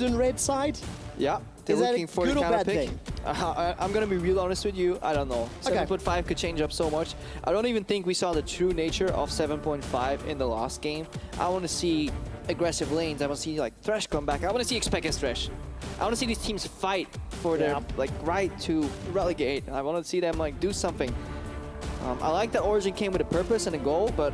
Frozen red side? Yeah, they're looking for the counter pick. Thing? I'm gonna be real honest with you. I don't know. 7.5 could change up so much. I don't even think we saw the true nature of 7.5 in the last game. I want to see aggressive lanes. I want to see like Thresh come back. I want to see xpeke as Thresh. I want to see these teams fight for their like right to relegate. I want to see them like do something. I like that Origen came with a purpose and a goal, but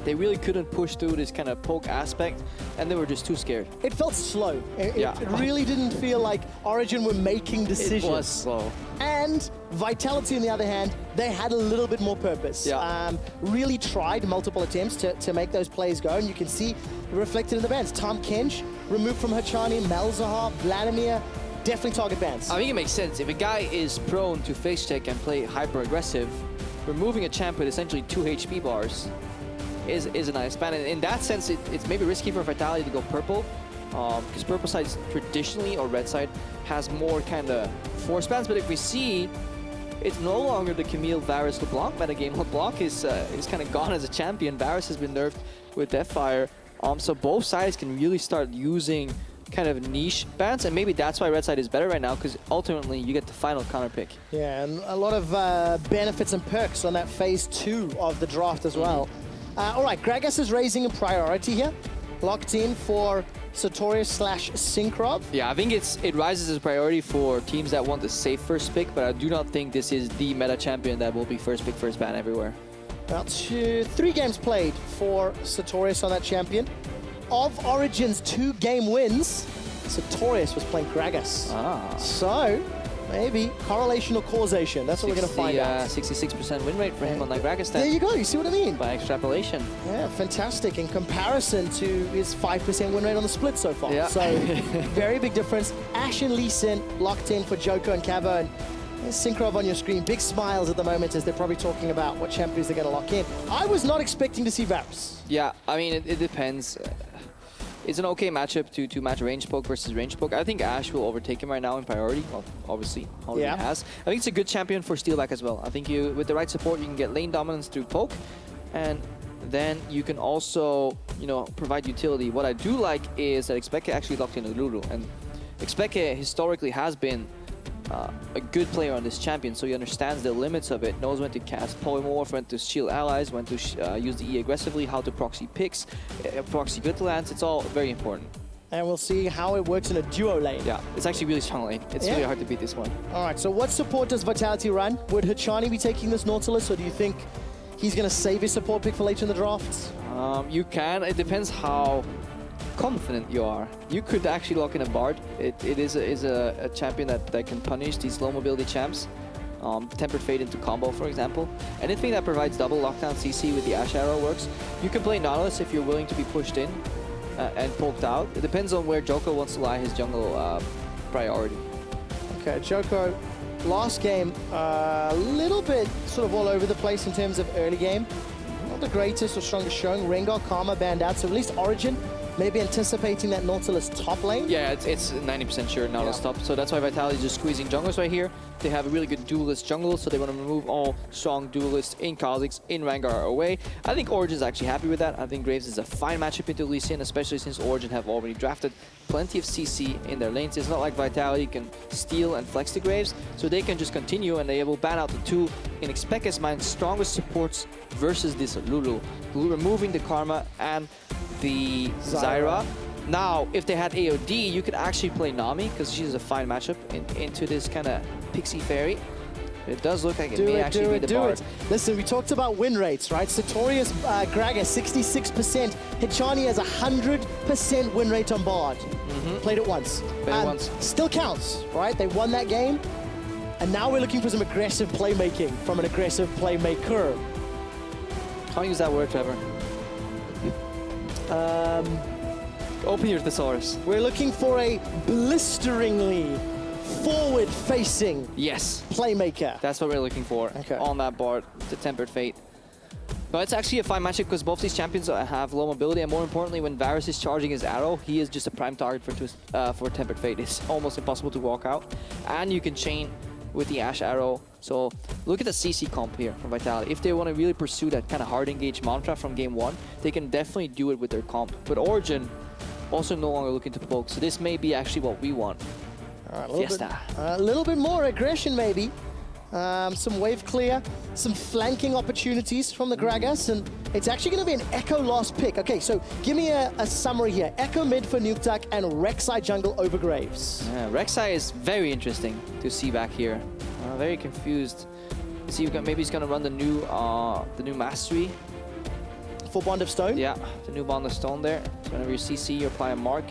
they really couldn't push through this kind of poke aspect, and they were just too scared. It felt slow. It really didn't feel like Origen were making decisions. It was slow. And Vitality, on the other hand, they had a little bit more purpose. Yeah. Really tried multiple attempts to make those plays go, and you can see reflected in the bans. Tom Kench removed from Hachani, Malzahar, Vladimir, definitely target bans. I think it makes sense. If a guy is prone to face check and play hyper aggressive, removing a champ with essentially 2 HP bars is a nice ban. And in that sense, it's maybe risky for Vitality to go purple, because purple side traditionally, or red side, has more kind of force bans. But if we see, it's no longer the Camille Varus LeBlanc metagame. LeBlanc is kind of gone as a champion. Varus has been nerfed with Deathfire. So both sides can really start using kind of niche bans, and maybe that's why red side is better right now, because ultimately you get the final counter pick. Yeah, and a lot of benefits and perks on that phase 2 of the draft as well. All right, Gragas is raising a priority here. Locked in for Satorius / Cinkroff. Yeah, I think it rises as a priority for teams that want the safe first pick, but I do not think this is the meta champion that will be first pick, first ban everywhere. About 3 games played for Satorius on that champion. Of Origen's 2 game wins, Satorius was playing Gragas. So, maybe correlation or causation. That's what we're going to find out. 66% win rate for him on that Gragas. There you go. You see what I mean? By extrapolation. Yeah, fantastic. In comparison to his 5% win rate on the split so far. Yeah. So, very big difference. AShe and Lee Sin locked in for Djoko and Cabo. And there's Cinkroff on your screen. Big smiles at the moment as they're probably talking about what champions they're going to lock in. I was not expecting to see Varus. Yeah, I mean, it depends. It's an okay matchup to match range poke versus range poke. I think AShe will overtake him right now in priority. Well, obviously, already has. I think it's a good champion for Steelback as well. I think with the right support, you can get lane dominance through poke, and then you can also, provide utility. What I do like is that xpeke actually locked in a Lulu, and xpeke historically has been a good player on this champion, so he understands the limits of it, knows when to cast polymorph, when to shield allies, when to use the E aggressively, how to proxy picks, proxy good lands. It's all very important. And we'll see how it works in a duo lane. Yeah, it's actually really strong lane. It's really hard to beat this one. All right, so what support does Vitality run? Would Hachani be taking this Nautilus, or do you think he's going to save his support pick for later in the draft? You can. It depends how confident you are. You could actually lock in a Bard. It is a champion that can punish these low mobility champs. Tempered Fate into combo, for example. Anything that provides double lockdown CC with the AShe arrow works. You can play Nautilus if you're willing to be pushed in and poked out. It depends on where Djoko wants to lie his jungle priority. Okay, Djoko, last game, a little bit sort of all over the place in terms of early game. Not the greatest or strongest showing. Rengar, Karma banned out, so at least Origen maybe anticipating that Nautilus top lane? Yeah, it's 90% sure Nautilus top. So that's why Vitality is just squeezing junglers right here. They have a really good duelist jungle, so they want to remove all strong duelists in Kha'Zix, in Rengar away. I think Origen's actually happy with that. I think Graves is a fine matchup into Lee Sin, especially since Origen have already drafted plenty of CC in their lanes. It's not like Vitality can steal and flex the Graves, so they can just continue and they will ban out the 2 in xpeke's mind strongest supports versus this Lulu. Lulu removing the Karma and the Zyra. Now, if they had AOD, you could actually play Nami, because she's a fine matchup into this kind of Pixie Fairy. It does look like it may actually be the Bard. Listen, we talked about win rates, right? Satorius, Gragas, 66%. Hachani has 100% win rate on Bard. Played it once. Still counts, right? They won that game. And now we're looking for some aggressive playmaking from an aggressive playmaker. Can't use that word, Trevor. Open your thesaurus. We're looking for a blisteringly forward-facing playmaker. That's what we're looking for on that board, the Tempered Fate. But it's actually a fine matchup because both these champions have low mobility, and more importantly, when Varus is charging his arrow, he is just a prime target for Tempered Fate. It's almost impossible to walk out, and you can chain with the AShe arrow. So look at the CC comp here from Vitality. If they want to really pursue that kind of hard engage mantra from game 1, they can definitely do it with their comp. But Origen, Also no longer looking to poke, so this may be actually what we want. A little bit more aggression maybe. Some wave clear, some flanking opportunities from the Gragas, and it's actually going to be an Ekko last pick. Okay, so give me a summary here. Ekko mid for Nukeduck and Rek'Sai jungle over Graves. Yeah, Rek'Sai is very interesting to see back here. Very confused. See, maybe he's going to run the new mastery. For Bond of Stone? Yeah, the new Bond of Stone there. So whenever you CC, you apply a mark,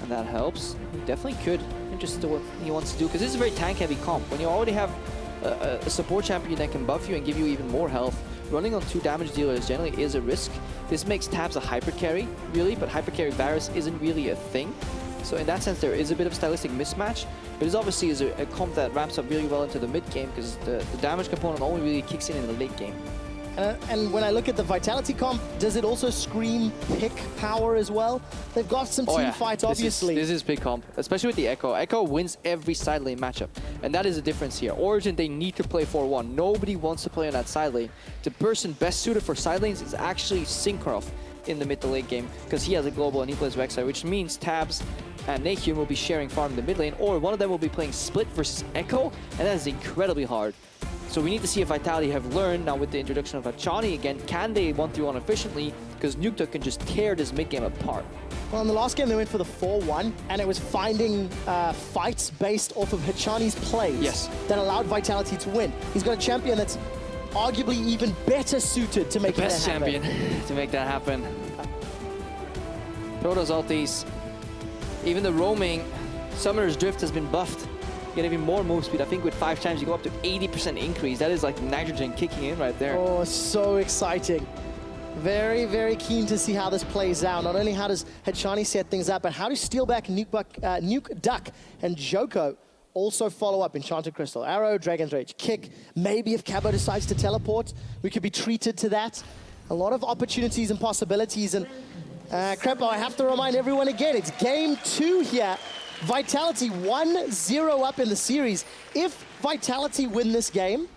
and that helps. He definitely could. Interested in what he wants to do, because this is a very tank-heavy comp. When you already have a support champion that can buff you and give you even more health, running on 2 damage dealers generally is a risk. This makes Tabzz a hyper carry, really, but hyper carry Varus isn't really a thing. So in that sense, there is a bit of stylistic mismatch, but it obviously is a comp that ramps up really well into the mid game, because the damage component only really kicks in the late game. And when I look at the Vitality comp, does it also scream pick power as well? They've got some team fights, obviously. This is pick comp, especially with the Ekko. Ekko wins every side lane matchup, and that is the difference here. Origen, they need to play 4-1. Nobody wants to play on that side lane. The person best suited for side lanes is actually Cinkroff in the mid to late game, because he has a global and he plays Rek'Sai, which means Tabzz and NaeHyun will be sharing farm in the mid lane, or one of them will be playing split versus Ekko, and that is incredibly hard. So we need to see if Vitality have learned now with the introduction of Hachani again. Can they 1-3-1 efficiently? Because Nukeduck can just tear this mid game apart. Well, in the last game they went for the 4-1, and it was finding fights based off of Hachani's plays that allowed Vitality to win. He's got a champion that's arguably even better suited to make that happen. Best champion to make that happen. Protoss ultis. Even the roaming Summoner's Drift has been buffed. You get even more move speed. I think with 5 times you go up to 80% increase. That is like nitrogen kicking in right there. Oh, so exciting. Very, very keen to see how this plays out. Not only how does Hachani set things up, but how do Steelback, Nukeduck, and Djoko also follow up? Enchanted Crystal, Arrow, Dragon's Rage, Kick. Maybe if Cabo decides to teleport, we could be treated to that. A lot of opportunities and possibilities. And Krepo, I have to remind everyone again, it's game 2 here. Vitality 1-0 up in the series. If Vitality win this game,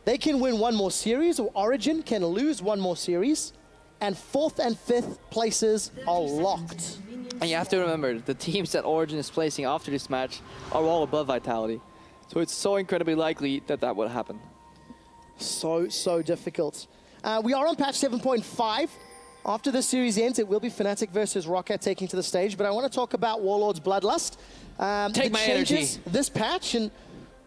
they can win 1 more series, or Origen can lose 1 more series, and 4th and 5th places are locked. And you have to remember, the teams that Origen is placing after this match are all above Vitality. So it's so incredibly likely that that will happen. So difficult. We are on patch 7.5. After the series ends, it will be Fnatic versus Rocket taking to the stage, but I want to talk about Warlord's Bloodlust. Take my energy. This patch, and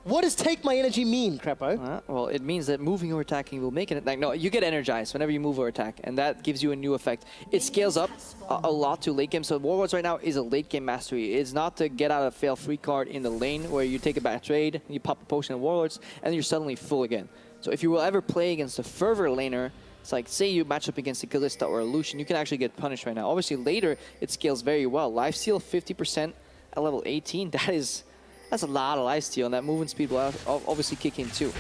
what does take my energy mean, Krepo? Well, it means that moving or attacking will make it. Like, no, you get energized whenever you move or attack, and that gives you a new effect. It scales up a lot to late game. So Warlords right now is a late game mastery. It's not to get out of fail free card in the lane where you take a bad trade, you pop a potion of Warlords, and you're suddenly full again. So if you will ever play against a Fervor laner, it's like, say you match up against a Kalista or a Lucian, you can actually get punished right now. Obviously, later, it scales very well. Lifesteal 50% at level 18, that's a lot of lifesteal, and that movement speed will obviously kick in too.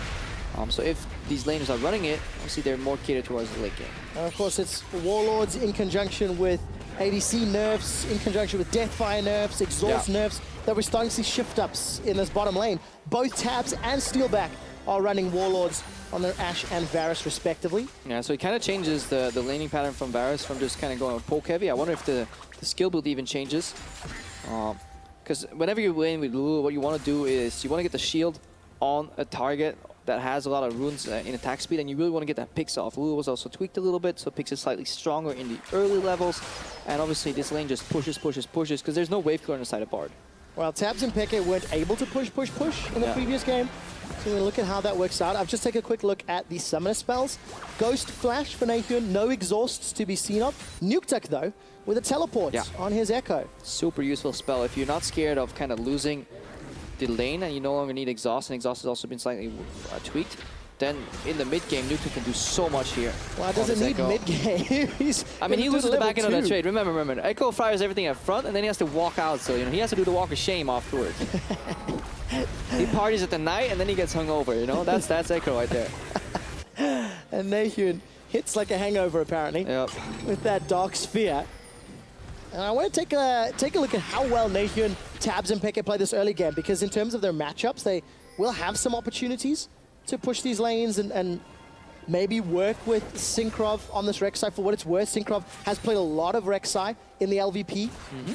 So if these laners are running it, obviously they're more catered towards the late game. And of course, it's Warlords in conjunction with ADC nerfs, in conjunction with Deathfire nerfs, Exhaust nerfs, that we're starting to see shift-ups in this bottom lane. Both Tabzz and Steelback are running Warlords on their Ashe and Varus respectively. Yeah, so it kind of changes the laning pattern from Varus from just kind of going poke heavy. I wonder if the skill build even changes. Because whenever you're playing with Lulu, what you want to do is you want to get the shield on a target that has a lot of runes in attack speed, and you really want to get that Pix off. Lulu was also tweaked a little bit, so Pix is slightly stronger in the early levels. And obviously this lane just pushes, because there's no wave clear on the side of Bard. Well, Tabzz and Peke weren't able to push in the previous game. So we're look at how that works out. I've just taken a quick look at the summoner spells. Ghost Flash for NaeHyun, no exhausts to be seen of. Nukeduck, though, with a teleport on his Ekko. Super useful spell. If you're not scared of kind of losing the lane and you no longer need exhaust, and exhaust has also been slightly tweaked, then in the mid game, Nukeduck can do so much here. Well, it doesn't need mid game. I mean, he loses the back end of that trade. Remember, Ekko fires everything up front, and then he has to walk out. So he has to do the walk of shame afterwards. He parties at the night, and then he gets hungover. That's Ekko right there. And NaeHyun hits like a hangover, apparently, with that Dark Sphere. And I want to take a look at how well NaeHyun, Tabzz, and Peke play this early game, because in terms of their matchups, they will have some opportunities to push these lanes and maybe work with Cinkroff on this Rek'Sai. For what it's worth, Cinkroff has played a lot of Rek'Sai in the LVP,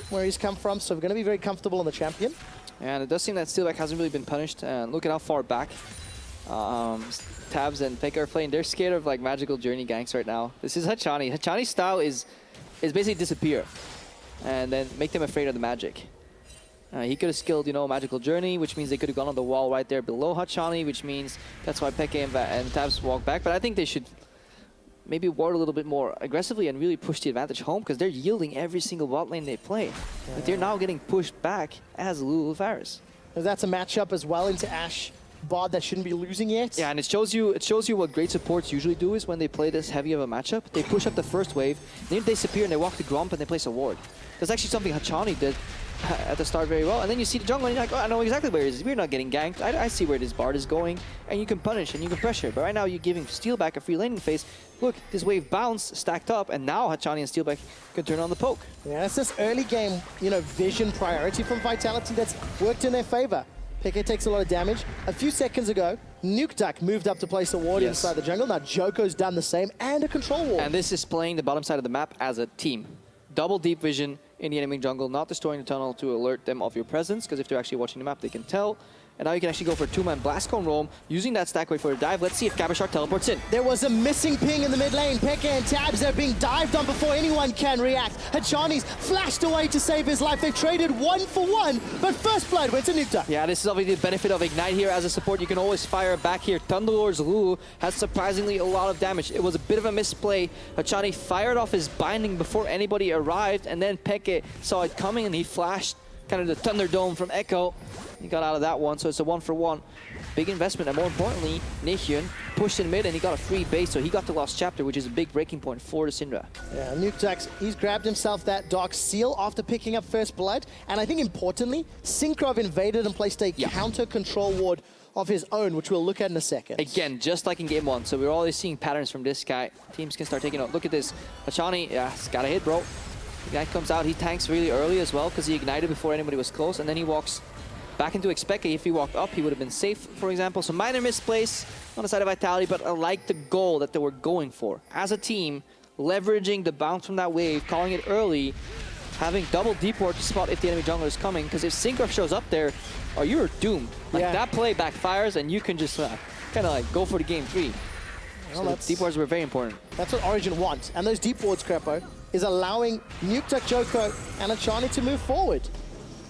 where he's come from, so we're going to be very comfortable on the champion. And it does seem that Steelback hasn't really been punished. And look at how far back Tabzz and xpeke are playing. They're scared of like magical journey ganks right now. This is Hachani. Hachani's style is basically disappear and then make them afraid of the magic. He could have skilled, you know, magical journey, which means they could have gone on the wall right there below Hachani, which means that's why xpeke and Tabzz walk back. But I think they should maybe ward a little bit more aggressively and really push the advantage home, because they're yielding every single bot lane they play. Yeah. But they're now getting pushed back as Lulu Varus. That's a matchup as well into Ashe bot that shouldn't be losing yet. Yeah, and it shows you what great supports usually do is when they play this heavy of a matchup, they push up the first wave, then they disappear and they walk to Gromp and they place a ward. That's actually something Hachani did at the start very well. And then you see the jungle and you're like, oh, I know exactly where it is. We're not getting ganked. I see where this Bard is going. And you can punish and you can pressure. But right now you're giving Steelback a free laning phase. Look, this wave bounced, stacked up, and now Hachani and Steelback can turn on the poke. Yeah, it's this early game, you know, vision priority from Vitality that's worked in their favor. xpeke takes a lot of damage. A few seconds ago, Nukeduck moved up to place a ward inside the jungle. Now Djoko's done the same, and a control ward. And this is playing the bottom side of the map as a team. Double deep vision in the enemy jungle, not destroying the tunnel to alert them of your presence, because if they're actually watching the map, they can tell. And now you can actually go for a two-man blast cone roam, using that stack wave for a dive. Let's see if Cabochard teleports in. There was a missing ping in the mid lane. xpeke and Tabzz are being dived on before anyone can react. Hachani's flashed away to save his life. They've traded 1-for-1, but first blood went to Nukeduck. Yeah, this is obviously the benefit of Ignite here as a support. You can always fire back here. Thunderlord's Lulu has surprisingly a lot of damage. It was a bit of a misplay. Hachani fired off his binding before anybody arrived, and then xpeke saw it coming and he flashed kind of the Thunderdome from Ekko. He got out of that one, so it's a 1-for-1. Big investment, and more importantly, NaeHyun pushed in mid and he got a free base, so he got the last chapter, which is a big breaking point for the Syndra. Yeah, Nukeduck, he's grabbed himself that Dark Seal after picking up first blood, and I think importantly, Cinkroff invaded and placed a counter control ward of his own, which we'll look at in a second. Again, just like in game one, so we're always seeing patterns from this guy. Teams can start taking out. Look at this. Hachani, yeah, he's got a hit, bro. The guy comes out, he tanks really early as well, because he ignited before anybody was close, and then he walks back into xpeke. If he walked up, he would have been safe, for example. So minor misplace on the side of Vitality, but I like the goal that they were going for. As a team, leveraging the bounce from that wave, calling it early, having double deep ward to spot if the enemy jungler is coming, because if Cinkroff shows up there, oh, you're doomed. Like that play backfires and you can just kind of like go for the game 3. Well, so deep wards were very important. That's what Origen wants. And those deep wards, Krepo, is allowing Nukeduck, Djoko, and Hachani to move forward.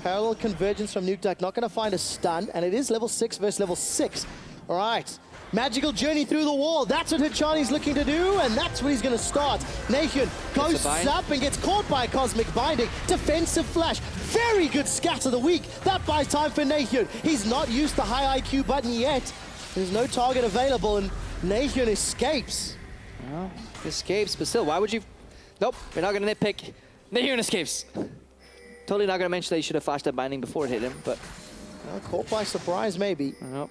Parallel convergence from Nukeduck, not going to find a stun, and it is level 6 versus level 6. All right, magical journey through the wall. That's what Hachani's looking to do, and that's what he's going to start. NaeHyun goes up and gets caught by a Cosmic Binding. Defensive flash, very good scatter the weak. That buys time for NaeHyun. He's not used the high IQ button yet. There's no target available, and NaeHyun escapes. Well, escapes, but still, why would you? Nope, we're not going to nitpick. NaeHyun escapes. Totally not going to mention that he should have flashed that binding before it hit him, but... Well, caught by surprise, maybe. Nope.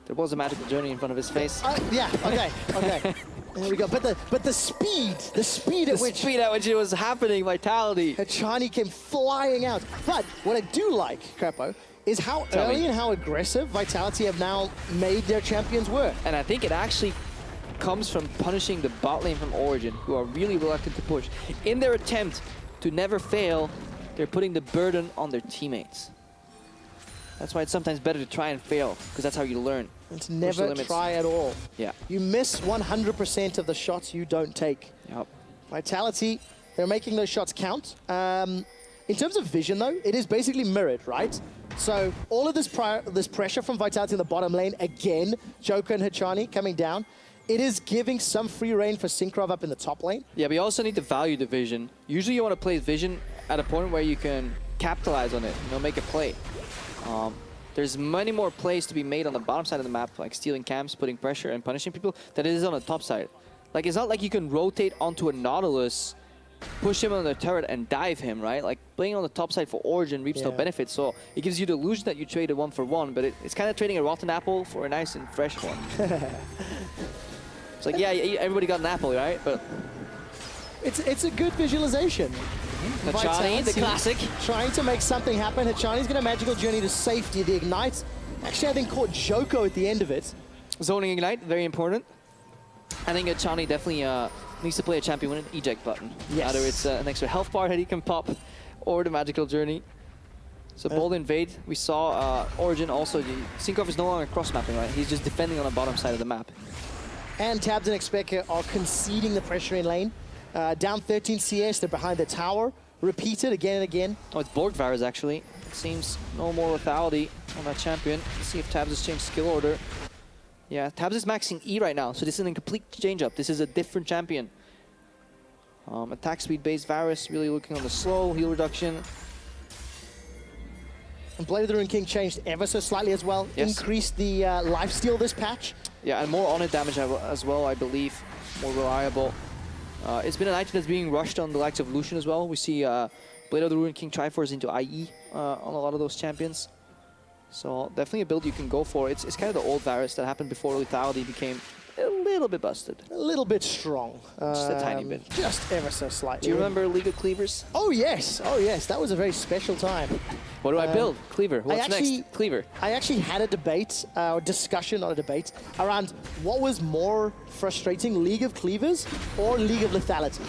There was a magical journey in front of his face. Yeah, okay, okay. There we go. But the speed at which it was happening, Vitality. Hachani came flying out. But what I do like, Krepo, is how early and how aggressive Vitality have now made their champions work. And I think it actually comes from punishing the bot lane from Origen, who are really reluctant to push. In their attempt to never fail, they're putting the burden on their teammates. That's why it's sometimes better to try and fail, because that's how you learn. It's never try at all. Yeah. You miss 100% of the shots you don't take. Yep. Vitality, they're making those shots count. In terms of vision, though, it is basically mirrored, right? So all of this pressure from Vitality in the bottom lane, again, Djoko and Hachani coming down, it is giving some free reign for Cinkroff up in the top lane. Yeah, but you also need to value the vision. Usually you want to play vision at a point where you can capitalize on it, you know, make a play. There's many more plays to be made on the bottom side of the map, like stealing camps, putting pressure, and punishing people, than it is on the top side. Like, it's not like you can rotate onto a Nautilus, push him on the turret, and dive him, right? Like, playing on the top side for Origen reaps no benefits, so it gives you the illusion that you traded 1-for-1, but it's kind of trading a rotten apple for a nice and fresh one. It's like, yeah, everybody got an apple, right? But it's a good visualization. Hachani, the classic. Trying to make something happen. Hachani's going to magical journey to safety. The Ignite. Actually, I think caught Djoko at the end of it. Zoning Ignite, very important. I think Hachani definitely needs to play a champion with an eject button. Yes. Either it's an extra health bar that he can pop, or the magical journey. So bold invade, we saw Origen also, Cinkroff is no longer cross-mapping, right? He's just defending on the bottom side of the map. And Tabzz and xpeke are conceding the pressure in lane. Down 13 CS, they're behind the tower. Repeated again and again. Oh, it's Borg Varus actually. It seems no more lethality on that champion. Let's see if Tabzz has changed skill order. Yeah, Tabzz is maxing E right now, so this is a complete change-up. This is a different champion. Attack speed-based Varus, really looking on the slow, heal reduction. And Blade of the Rune King changed ever so slightly as well. Yes. Increased the lifesteal this patch. Yeah, and more on-hit damage as well, I believe. More reliable. It's been an item that's being rushed on the likes of Lucian as well. We see Blade of the Rune King Triforce into IE on a lot of those champions. So definitely a build you can go for. It's kind of the old Varus that happened before lethality became a little bit busted. A little bit strong. Just a tiny bit. Just ever so slightly. Do you remember League of Cleavers? Oh yes, that was a very special time. What do I build? Cleaver. What's next? Cleaver. I actually had a debate, or discussion, not a debate, around what was more frustrating, League of Cleavers or League of Lethality.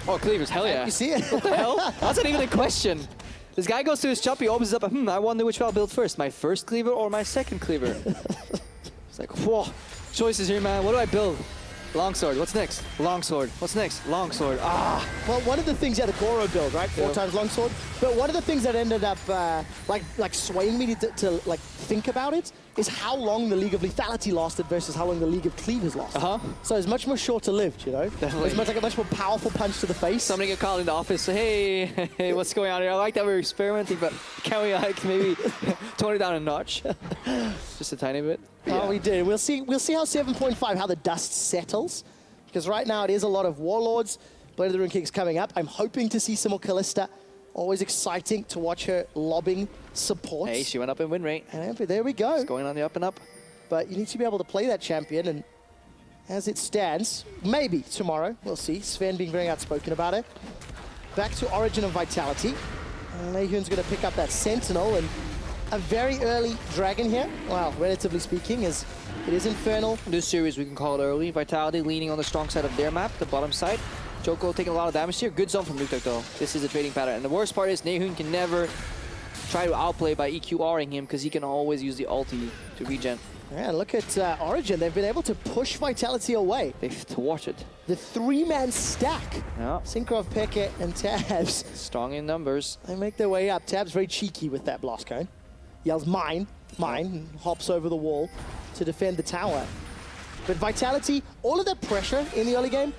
Oh, Cleavers, hell yeah. You see it? What the hell? That's not even a question. This guy goes to his shop, he opens it up, I wonder which one I'll build first, my first cleaver or my second cleaver? It's like, whoa, choices here, man. What do I build? Longsword, what's next? Longsword, what's next? Longsword, Well, one of the things, the Goro build, right? 4 times longsword. But one of the things that ended up like swaying me to like think about it is how long the League of Lethality lasted versus how long the League of Cleavers lasted. So it's much more shorter lived, you know? Definitely. It's a much more powerful punch to the face. Somebody get called in the office, hey, what's going on here? I like that we're experimenting, but can we like maybe tone it down a notch? Just a tiny bit. Yeah. Oh, we did. We'll see how 7.5, how the dust settles. Because right now it is a lot of Warlords. Blade of the Rune King's coming up. I'm hoping to see some more Callista. Always exciting to watch her lobbing supports. Hey, she went up in win rate. And there we go. It's going on the up and up. But you need to be able to play that champion, and as it stands, maybe tomorrow, we'll see. Sven being very outspoken about it. Back to Origen and Vitality. NaeHyun's going to pick up that Sentinel, and a very early Dragon here. Well, relatively speaking, as it is Infernal. This series we can call it early. Vitality leaning on the strong side of their map, the bottom side. Djoko taking a lot of damage here. Good zone from Nukeduck though. This is a trading pattern. And the worst part is NaeHyun can never try to outplay by EQRing him because he can always use the ulti to regen. Yeah, look at Origen. They've been able to push Vitality away. They've thwarted it. The 3-man stack. Yeah. Cinkroff, Ekko, and Tabzz. Strong in numbers. They make their way up. Tabzz very cheeky with that blast cone. Yells, mine, and hops over the wall to defend the tower. But Vitality, all of that pressure in the early game,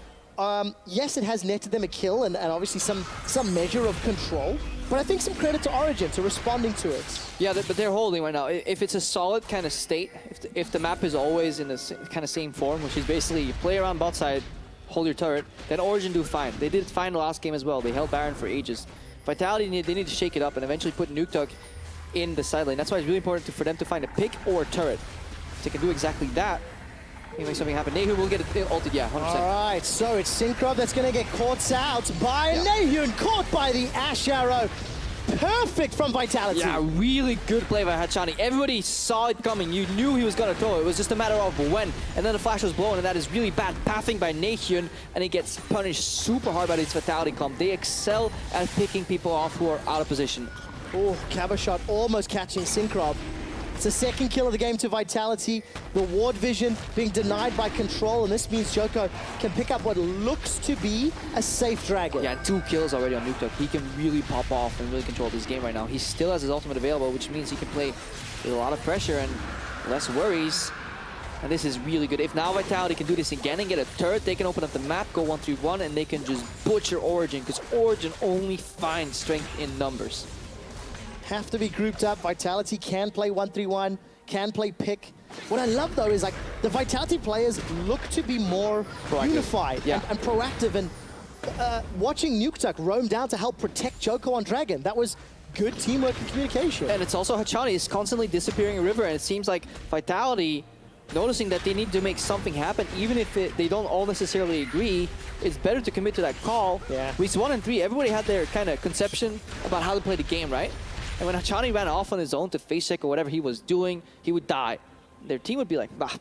yes, it has netted them a kill and obviously some measure of control, but I think some credit to Origen to responding to it. Yeah, but they're holding right now. If it's a solid kind of state, if the map is always in the kind of same form, which is basically you play around bot side, hold your turret, then Origen do fine. They did fine the last game as well. They held Baron for ages. Vitality, they need to shake it up and eventually put Nukeduck in the side lane. That's why it's really important for them to find a pick or a turret. If they can do exactly that, you make something happen. NaeHyun will get it ulted, yeah, 100%. All right, so it's Cinkroff that's going to get caught out by NaeHyun, caught by the Ashe arrow. Perfect from Vitality. Yeah, really good play by Hachani. Everybody saw it coming. You knew he was going to throw it. It was just a matter of when. And then the flash was blown, and that is really bad pathing by NaeHyun, and he gets punished super hard by this Vitality comp. They excel at picking people off who are out of position. Oh, Cabochard almost catching Cinkroff. It's the second kill of the game to Vitality. The ward vision being denied by control, and this means Djoko can pick up what looks to be a safe Dragon. Yeah, 2 kills already on Nukeduck. He can really pop off and really control this game right now. He still has his ultimate available, which means he can play with a lot of pressure and less worries. And this is really good. If now Vitality can do this again and get a turret, they can open up the map, go 1-3-1, and they can just butcher Origen, because Origen only finds strength in numbers. Have to be grouped up. Vitality can play 1-3-1, can play pick. What I love though is like the Vitality players look to be more unified and proactive, and watching Nukeduck roam down to help protect Djoko on Dragon. That was good teamwork and communication. And it's also Hachani is constantly disappearing in river, and it seems like Vitality, noticing that they need to make something happen, even if they don't all necessarily agree, it's better to commit to that call. Yeah. Weeks 1 and 3, everybody had their kind of conception about how to play the game, right? And when Hachani ran off on his own to face check or whatever he was doing, he would die. Their team would be like, bah,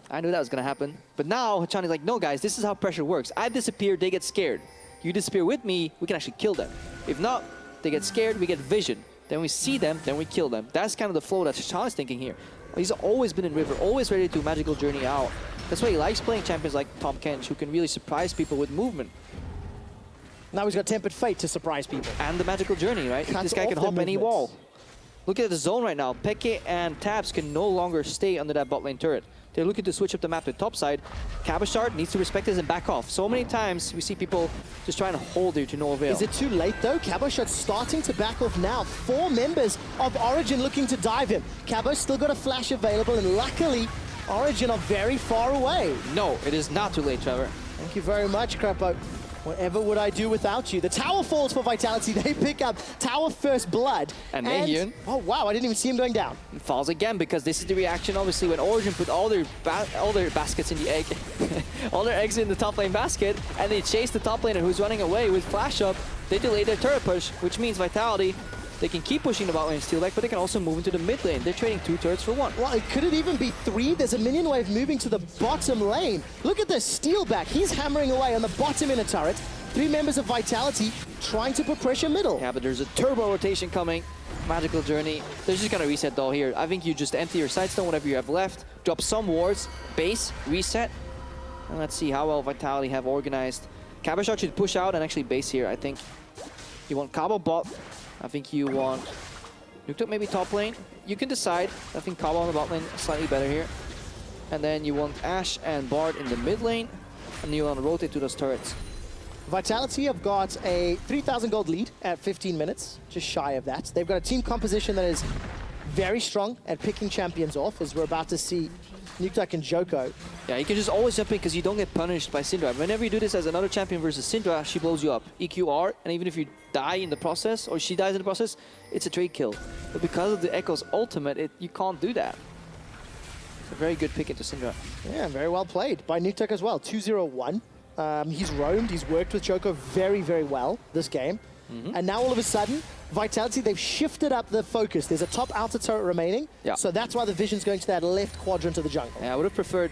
I knew that was going to happen. But now Hachani's like, no, guys, this is how pressure works. I disappear, they get scared. You disappear with me, we can actually kill them. If not, they get scared, we get vision. Then we see them, then we kill them. That's kind of the flow that Hachani's thinking here. He's always been in River, always ready to do magical journey out. That's why he likes playing champions like Tom Kench, who can really surprise people with movement. Now he's got Tempered Fate to surprise people. And the magical journey, right? This guy can hop any wall. Look at the zone right now. Peke and Tabzz can no longer stay under that bot lane turret. They're looking to switch up the map to top side. Cabochard needs to respect this and back off. So many times we see people just trying to hold there to no avail. Is it too late though? Cabochard's starting to back off now. 4 members of Origen looking to dive him. Cabo's still got a flash available, and luckily Origen are very far away. No, it is not too late, Trevor. Thank you very much, Krepo. Whatever would I do without you? The tower falls for Vitality. They pick up tower first blood. And NaeHyun. Oh wow, I didn't even see him going down. It falls again because this is the reaction, obviously, when Origen put all their baskets in the egg, all their eggs in the top lane basket, and they chase the top laner who's running away with flash up. They delay their turret push, which means Vitality, they can keep pushing the bot lane Steelback, but they can also move into the mid lane. They're trading 2 turrets for 1. Well, could it even be 3? There's a minion wave moving to the bottom lane. Look at this Steelback. He's hammering away on the bottom inner turret. 3 members of Vitality trying to put pressure middle. Yeah, but there's a turbo rotation coming. Magical journey. They're just gonna reset though here. I think you just empty your sidestone, whatever you have left, drop some wards, base, reset, and let's see how well Vitality have organized. Cabochard should push out and actually base here, I think. You want Cabo bot. I think you want Nukeduck maybe top lane. You can decide. I think Cabo on the bot lane slightly better here. And then you want Ashe and Bard in the mid lane, and you want to rotate to those turrets. Vitality have got a 3,000 gold lead at 15 minutes, just shy of that. They've got a team composition that is very strong at picking champions off, as we're about to see Nukeduck and Djoko. Yeah, you can just always jump in because you don't get punished by Syndra. Whenever you do this as another champion versus Syndra, she blows you up. EQR, and even if you die in the process, or she dies in the process, it's a trade kill. But because of the Ekko's ultimate, you can't do that. It's a very good pick into Syndra. Yeah, very well played by Nukeduck as well. 2-0-1. He's roamed, he's worked with Djoko very, very well this game. And now all of a sudden, Vitality, they've shifted up the focus. There's a top outer turret remaining, so that's why the vision's going to that left quadrant of the jungle. Yeah, I would have preferred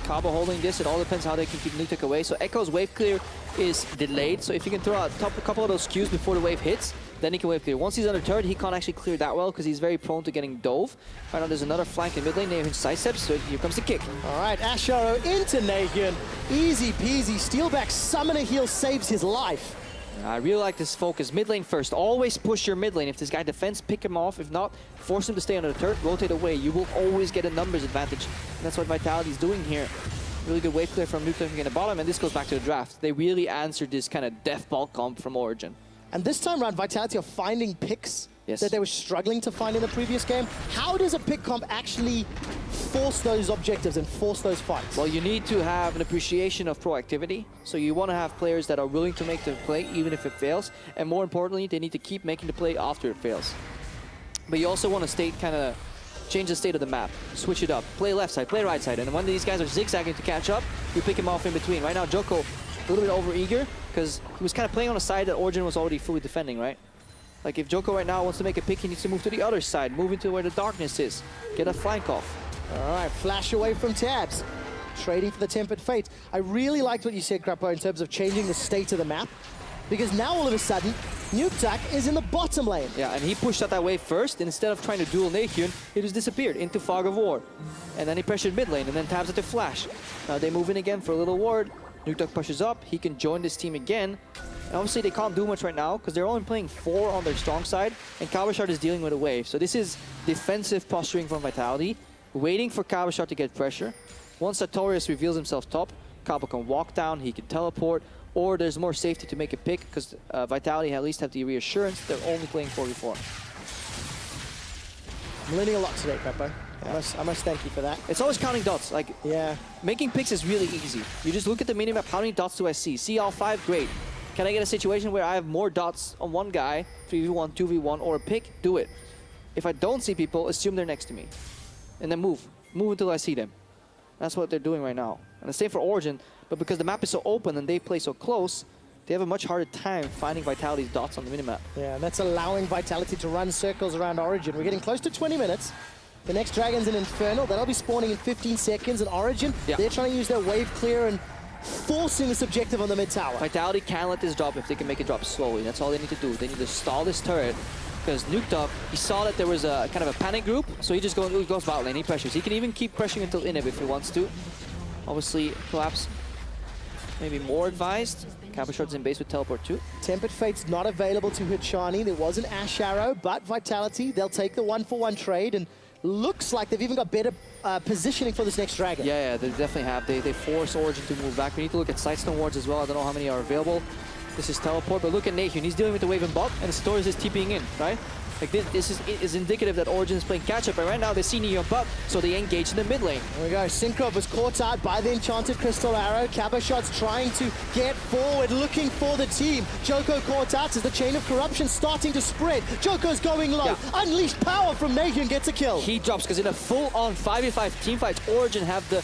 Cabo holding this. It all depends how they can keep Nukeduck away. So Ekko's wave clear is delayed, so if you can throw out a couple of those Qs before the wave hits, then he can wave clear. Once he's under turret, he can't actually clear that well because he's very prone to getting dove. Right now there's another flank in mid lane. NaeHyun sidesteps, so here comes the kick. All right, AShe into NaeHyun. Easy peasy. Steelback summoner heal saves his life. I really like this focus. Mid lane first. Always push your mid lane. If this guy defends, pick him off. If not, force him to stay under the turret, rotate away. You will always get a numbers advantage. And that's what Vitality's doing here. Really good wave clear from Nukeduck in the bottom, and this goes back to the draft. They really answered this kind of death ball comp from Origen. And this time around, Vitality are finding picks that they were struggling to find in the previous game. How does a pick comp actually force those objectives and force those fights? Well, you need to have an appreciation of proactivity. So you want to have players that are willing to make the play even if it fails. And more importantly, they need to keep making the play after it fails. But you also want to change the state of the map, switch it up, play left side, play right side. And when these guys are zigzagging to catch up, you pick him off in between. Right now, Djoko a little bit over-eager because he was kind of playing on a side that Origen was already fully defending, right? Like if Djoko right now wants to make a pick, he needs to move to the other side, move into where the darkness is, get a flank off. All right, flash away from Tabzz, trading for the Tempered Fate. I really liked what you said, Krepo, in terms of changing the state of the map, because now all of a sudden, Nukeduck is in the bottom lane. Yeah, and he pushed out that wave first, and instead of trying to duel NaeHyun, he just disappeared into Fog of War. And then he pressured mid lane, and then Tabzz at the flash. Now they move in again for a little ward. Nukeduck pushes up, he can join this team again. And obviously they can't do much right now because they're only playing 4 on their strong side, and Cabochard is dealing with a wave. So this is defensive posturing from Vitality, waiting for Cabochard to get pressure. Once Satorius reveals himself top, Cabo can walk down, he can teleport, or there's more safety to make a pick because Vitality at least have the reassurance they're only playing 4v4. I'm learning a lot today, Krepo. I must thank you for that. It's always counting dots. Like, making picks is really easy. You just look at the minimap, how many dots do I see? See all 5? Great. Can I get a situation where I have more dots on one guy, 3v1, 2v1, or a pick? Do it. If I don't see people, assume they're next to me. And then move. Move until I see them. That's what they're doing right now. And the same for Origen, but because the map is so open and they play so close, they have a much harder time finding Vitality's dots on the minimap. Yeah, that's allowing Vitality to run circles around Origen. We're getting close to 20 minutes. The next Dragon's an Infernal. That'll be spawning in 15 seconds. And Origen, they're trying to use their wave clear and forcing this objective on the mid tower. Vitality can let this drop if they can make it drop slowly. That's all they need to do. They need to stall this turret. Because Nukeduck, he saw that there was a kind of a panic group, so he just goes bot lane, he pressures. He can even keep pressuring until inhib if he wants to. Obviously, collapse maybe more advised. Cabochard's in base with teleport too. Tempered Fate's not available to Hachani. There was an Ashe Arrow, but Vitality, they'll take the 1-for-1 trade, and looks like they've even got better positioning for this next Dragon. Yeah, they definitely have. They force Origen to move back. We need to look at Sightstone wards as well. I don't know how many are available. This is teleport, but look at NaeHyun. He's dealing with the wave and bot, and Satorius is TPing in, right? Like this is indicative that Origen is playing catch-up, and right now they see NaeHyun bot, so they engage in the mid lane. There we go. Cinkroff was caught out by the Enchanted Crystal Arrow. Cabochard's trying to get forward, looking for the team. Djoko caught out as the chain of corruption starting to spread. Djoko's going low. Unleashed power from NaeHyun gets a kill. He drops, because in a full-on 5v5 teamfight, Origen have the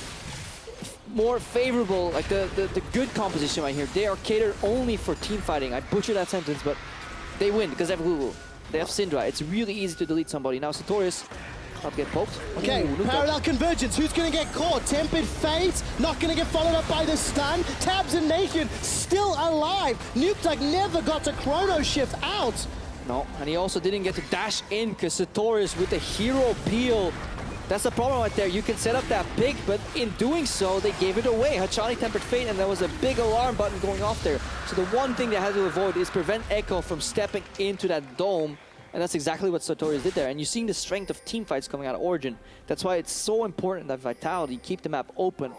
more favorable, like the good composition right here. They are catered only for team fighting. I butchered that sentence, but they win because they have Lulu. They have Syndra. It's really easy to delete somebody. Now Satorius not get poked. Okay, parallel convergence. Who's going to get caught? Tempered Fate not going to get followed up by the stun. Tabzz and NaeHyun still alive. Nukeduck never got to chrono shift out. No, and he also didn't get to dash in because Satorius with the hero peel. That's the problem right there. You can set up that pick, but in doing so, they gave it away. Hachani Tempered Fate, and there was a big alarm button going off there. So the one thing they had to avoid is prevent Ekko from stepping into that dome, and that's exactly what Satorius did there. And you're seeing the strength of team fights coming out of Origen. That's why it's so important that Vitality keep the map open.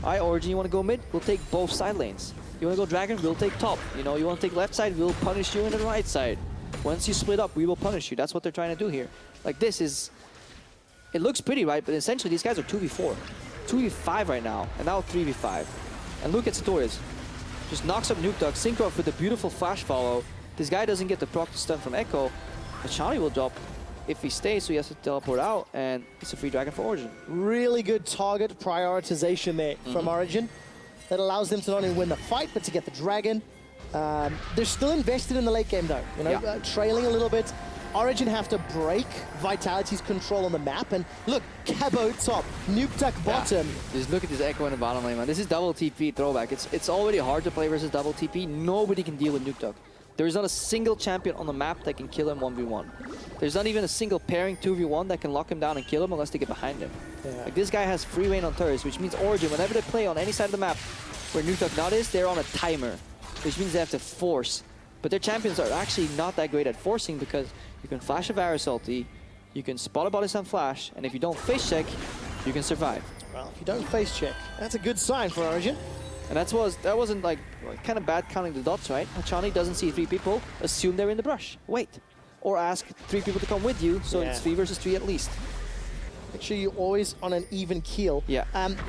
All right, Origen, you want to go mid? We'll take both side lanes. You want to go Dragon? We'll take top. You know, you want to take left side? We'll punish you in the right side. Once you split up, we will punish you. That's what they're trying to do here. Like, this is... It looks pretty, right? But essentially, these guys are 2v4. 2v5 right now, and now 3v5. And look at Satorius. Just knocks up Nukeduck. Cinkroff with a beautiful flash follow. This guy doesn't get the proc to stun from Ekko. Hachani will drop if he stays, so he has to teleport out, and it's a free Dragon for Origen. Really good target prioritization there from Origen. That allows them to not only win the fight, but to get the Dragon. They're still invested in the late game, though. You know, trailing a little bit. Origen have to break Vitality's control on the map, and look, Cabo top, Nukeduck bottom. Just look at this Ekko in the bottom lane, man. This is double TP throwback. It's already hard to play versus double TP. Nobody can deal with Nukeduck. There is not a single champion on the map that can kill him 1v1. There's not even a single pairing 2v1 that can lock him down and kill him unless they get behind him. Like, this guy has free reign on turrets, which means Origen, whenever they play on any side of the map where Nukeduck not is, they're on a timer, which means they have to force. But their champions are actually not that great at forcing, because you can flash a Varus ulti, you can spot a body stun flash, and if you don't face check, you can survive. Well, if you don't face check, that's a good sign for Origen. And that wasn't like kind of bad counting the dots, right? Hachani doesn't see 3 people, assume they're in the brush. Wait. Or ask 3 people to come with you, so it's 3 versus 3 at least. Make sure you're always on an even keel.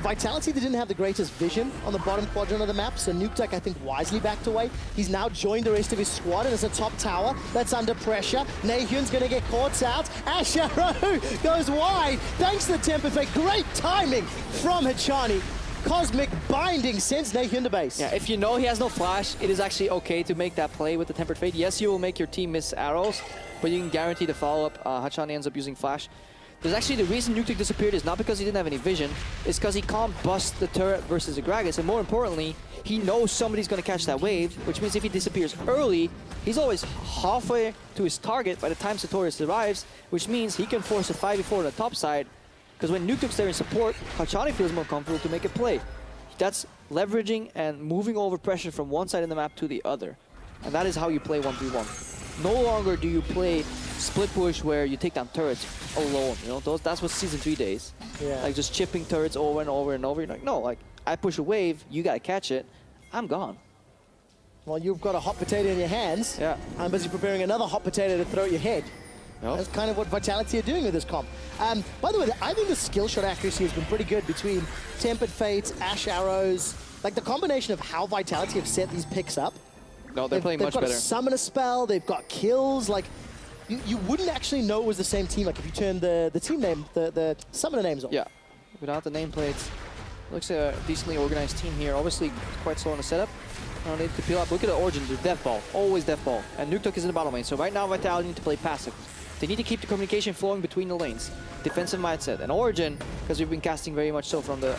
Vitality, they didn't have the greatest vision on the bottom quadrant of the map, so Nukeduck, I think, wisely backed away. He's now joined the rest of his squad, and it's a top tower that's under pressure. NaeHyun's going to get caught out. Ashe Arrow goes wide, thanks to the Tempered Fate. Great timing from Hachani. Cosmic binding sends NaeHyun to base. Yeah, if you know he has no flash, it is actually okay to make that play with the Tempered Fate. Yes, you will make your team miss arrows, but you can guarantee the follow-up. Hachani ends up using flash. There's actually the reason Nukeduck disappeared is not because he didn't have any vision, it's because he can't bust the turret versus a Gragas, and more importantly, he knows somebody's going to catch that wave, which means if he disappears early, he's always halfway to his target by the time Satorius arrives, which means he can force a 5v4 on the top side, because when Nukeduck's there in support, Hachani feels more comfortable to make a play. That's leveraging and moving over pressure from one side of the map to the other, and that is how you play 1v1. No longer do you play split push where you take down turrets alone, you know, that's what Season 3 days. Like just chipping turrets over and over and over. You're like, no, like I push a wave, you gotta catch it, I'm gone. Well, you've got a hot potato in your hands. I'm busy preparing another hot potato to throw at your head. That's kind of what Vitality are doing with this comp. By the way, I think the skill shot accuracy has been pretty good between Tempered Fates, Ashe Arrows, like the combination of how Vitality have set these picks up. No, they're playing much better. They've got a summon a spell, they've got kills, like you wouldn't actually know it was the same team, like if you turned the team name, the summoner names on. Yeah, without the nameplates. Looks like a decently organized team here. Obviously quite slow on the setup. I don't need to peel up. Look at the Origen, they're death ball, always death ball. And Nukeduck is in the bottom lane, so right now Vitality need to play passive. They need to keep the communication flowing between the lanes. Defensive mindset. And Origen, because we've been casting very much so from the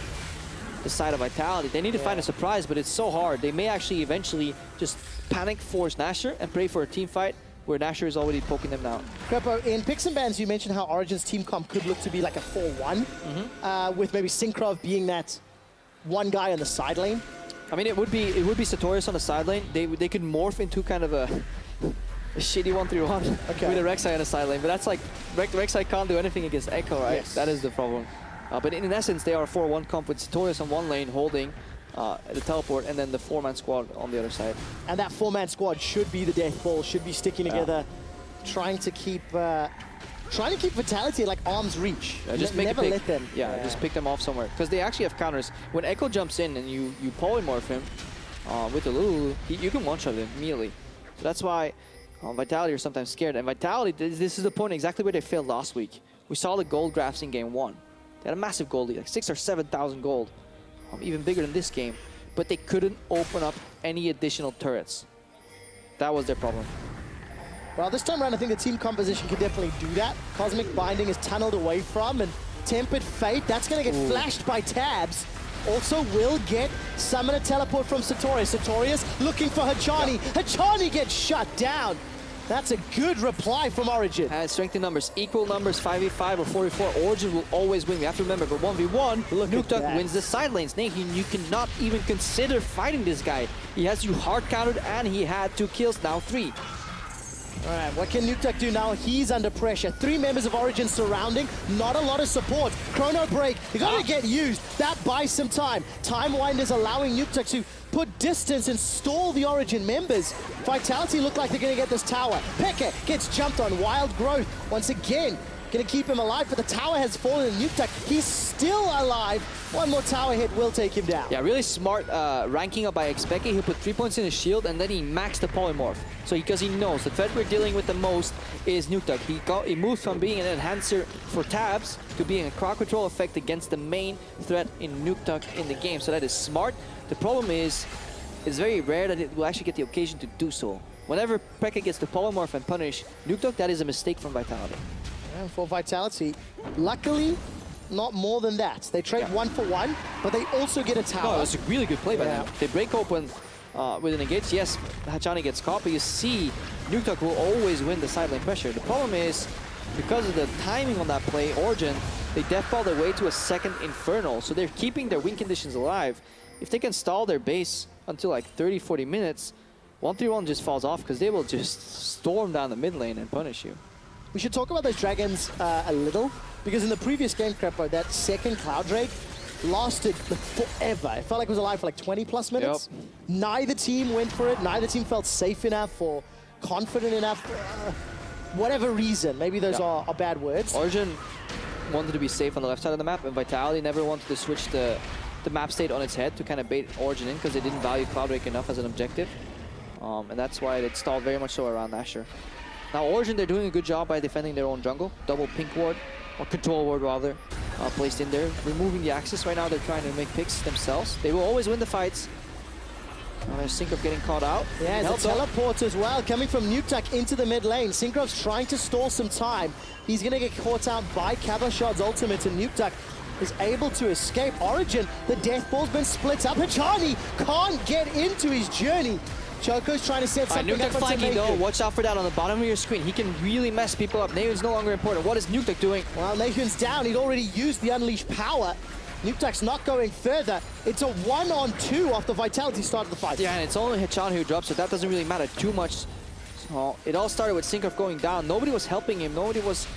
side of Vitality, they need to find a surprise, but it's so hard. They may actually eventually just panic force Nashor and pray for a team fight where Nashor is already poking them down. Krepo, in Picks and Bans, you mentioned how Origen's team comp could look to be like a 4-1, with maybe Cinkroff being that one guy on the side lane. I mean, it would be Satorius on the side lane. They could morph into kind of a shitty 1-3-1 with a Rek'Sai on the side lane, but that's like Rek'Sai can't do anything against Ekko, right? Yes. That is the problem. But in essence, they are a 4-1 comp with Satorius on one lane holding the teleport, and then the 4-man squad on the other side. And that 4-man squad should be the death ball, should be sticking together, trying to keep Vitality at like arm's reach. Just never let them. Just pick them off somewhere, because they actually have counters. When Ekko jumps in and you polymorph him with the Lulu, you can one-shot him immediately. So that's why Vitality are sometimes scared. And Vitality, this is the point exactly where they failed last week. We saw the gold graphs in game 1. They had a massive gold lead, like 6,000 or 7,000 gold. Even bigger than this game. But they couldn't open up any additional turrets. That was their problem. Well, this time around, I think the team composition can definitely do that. Cosmic Binding is tunneled away from, and Tempered Fate, that's going to get flashed by Tabzz. Also will get Summoner Teleport from Satorius. Satorius looking for Hachani. Hachani gets shut down. That's a good reply from Origen. Strength in numbers, equal numbers, 5v5 or 4v4, Origen will always win. We have to remember, but 1v1, Nukeduck wins the side lanes. NaeHyun, you cannot even consider fighting this guy. He has you hard countered and he had 2 kills, now 3. All right, what can Nukeduck do now? He's under pressure. 3 members of Origen surrounding, not a lot of support. Chrono Break, you gotta get used. That buys some time. Time Winders allowing Nukeduck to put distance and stall the Origen members. Vitality look like they're gonna get this tower. Peke gets jumped on, Wild Growth once again. Gonna keep him alive, but the tower has fallen in Nukeduck. He's still alive. One more tower hit will take him down. Yeah, really smart ranking up by xpeke. He put 3 points in his shield and then he maxed the polymorph. So because he knows the threat we're dealing with the most is Nukeduck. He moved from being an enhancer for Tabzz to being a crowd control effect against the main threat in Nukeduck in the game. So that is smart. The problem is, it's very rare that it will actually get the occasion to do so. Whenever Peke gets the polymorph and punish Nukeduck, that is a mistake from Vitality. And for Vitality, luckily, not more than that. They trade 1 for 1, but they also get a tower. No, it was a really good play by them. They break open with an engage. Yes, Hachani gets caught, but you see Nukeduck will always win the side lane pressure. The problem is, because of the timing on that play, Origen, they deathball their way to a second Infernal, so they're keeping their win conditions alive. If they can stall their base until like 30-40 minutes, 1-3-1 just falls off because they will just storm down the mid lane and punish you. We should talk about those dragons a little, because in the previous game, Krepo, that second Cloud Drake lasted forever. It felt like it was alive for like 20 plus minutes. Yep. Neither team went for it. Neither team felt safe enough or confident enough. Whatever reason. Maybe those are bad words. Origen wanted to be safe on the left side of the map, and Vitality never wanted to switch the map state on its head to kind of bait Origen in because they didn't value Cloud Drake enough as an objective. And that's why it stalled very much so around Nashor. Now Origen, they're doing a good job by defending their own jungle. Double pink ward, or control ward rather, placed in there. Removing the axis. Right now they're trying to make picks themselves. They will always win the fights. There's Cinkroff getting caught out. Yeah, the teleport as well, coming from Nukeduck into the mid lane. Cinkroff's trying to stall some time. He's going to get caught out by Cabochard's ultimate, and Nukeduck is able to escape. Origen, the death ball's been split up. Hachani can't get into his journey. Djoko's trying to set something up. Nukeduck flanking though, watch out for that on the bottom of your screen. He can really mess people up. NaeHyun's no longer important. What is Nukeduck doing? Well, NaeHyun's down. He'd already used the unleashed power. Nukeduck's not going further. It's a 1-on-2 off the Vitality start of the fight. Yeah, and it's only Hachani who drops, so that doesn't really matter too much. So it all started with Cinkroff going down. Nobody was helping him. Nobody was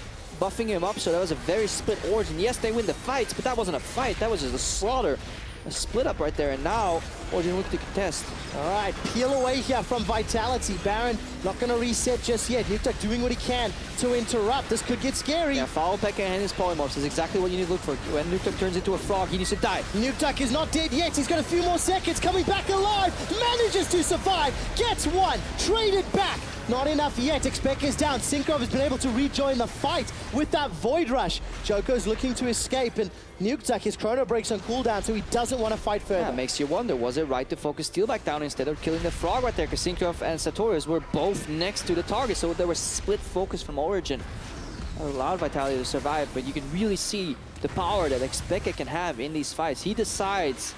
buffing him up, so that was a very split Origen. Yes, they win the fights, but that wasn't a fight. That was just a slaughter. A split up right there, and now Origen looks to contest. All right, peel away here from Vitality. Baron not going to reset just yet. Nukeduck doing what he can to interrupt. This could get scary. Yeah, follow Peke and his polymorphs is exactly what you need to look for. When Nukeduck turns into a frog, he needs to die. Nukeduck is not dead yet. He's got a few more seconds. Coming back alive. Manages to survive. Gets one. Traded back. Not enough yet. xpeke is down. Cinkroff has been able to rejoin the fight with that Void Rush. Djoko's looking to escape, and Nukeduck, his chrono breaks on cooldown, so he doesn't want to fight further. Yeah, it makes you wonder, was it right to focus Steelback down instead of killing the frog right there? Because Cinkroff and Satorius were both next to the target, so there was split focus from Origen. allowed Vitality to survive, but you can really see the power that xpeke can have in these fights. He decides